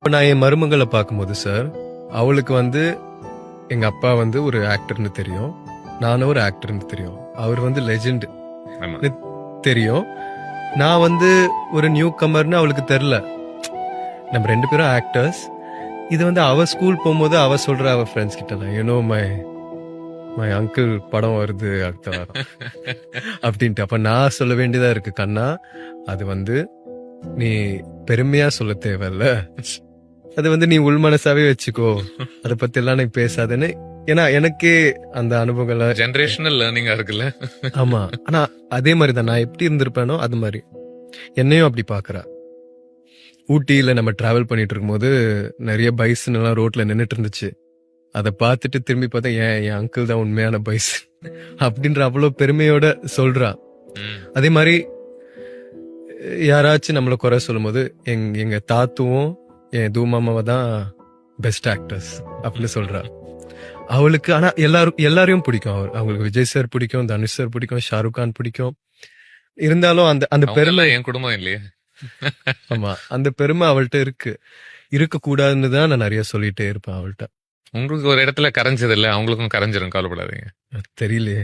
இப்ப நான் என் மருமகளை பார்க்கும்போது சார், அவளுக்கு வந்து எங்க அப்பா வந்து ஒரு ஆக்டர்னு தெரியும். நானும் ஒரு ஆக்டர்னு தெரியும். அவர் வந்து லெஜெண்ட் ஆமா. தெரியும். நான் வந்து ஒரு நியூ கமர்னு அவளுக்கு தெரியல. நம்ம 2 பேரும் ஆக்டர்ஸ். இது வந்து அவ ஸ்கூல் போகும்போது அவ சொல்ற அவ ஃப்ரெண்ட்ஸ் கிட்டலாம், you know my my uncle படம் வருது அடுத்த வாரம் அப்படின்ட்டு. அப்ப நான் சொல்ல வேண்டியதா இருக்கு, கண்ணா அது வந்து நீ பெருமையா சொல்ல தேவையில்ல, அது வந்து நீ உள் மனசாவே வச்சுக்கோ, அதை பத்தி எல்லாம் நீ பேசாதேன்னு. ஏன்னா எனக்கே அந்த அனுபவங்கள். ஜெனரேஷனல் லேர்னிங்கா இருக்குல்ல. ஆமா, ஆனா அதே மாதிரிதான் நான் எப்படி இருந்திருப்பேனோ அது மாதிரி என்னையும் அப்படி பாக்குறா. ஊட்டியில நம்ம டிராவல் பண்ணிட்டு இருக்கும்போது நிறைய பைசன் எல்லாம் ரோட்ல நின்னுட்டு இருந்துச்சு. அதை பார்த்துட்டு திரும்பி பார்த்தா என் அங்கிள் தான் உண்மையான பைசன் அப்படின்ற அவ்வளவு பெருமையோட சொல்றா. ம். அதே மாதிரி யாராச்சும் நம்மள குறை சொல்லும்போது எங்க தாத்துவும் என் தூமாமாவை தான் பெஸ்ட் ஆக்டர்ஸ் அப்படின்னு சொல்றா அவளுக்கு. ஆனா எல்லாரையும் பிடிக்கும். அவங்களுக்கு விஜய் சார் பிடிக்கும், தனுஷ் சார் பிடிக்கும், ஷாருக் கான் பிடிக்கும். இருந்தாலும் அந்த அந்த அவங்க பெருமை, எல்லாம் என் குடும்பம் இல்லையே. ஆமா அந்த பெருமை அவள்கிட்ட இருக்க கூடாதுன்னு தான் நான் நிறைய சொல்லிட்டே இருப்பேன் அவள்கிட்ட. உங்களுக்கு ஒரு இடத்துல கரைஞ்சது இல்ல, அவங்களுக்கும் கரைஞ்சிரும், கவலைப்படாதீங்க. தெரியலையே.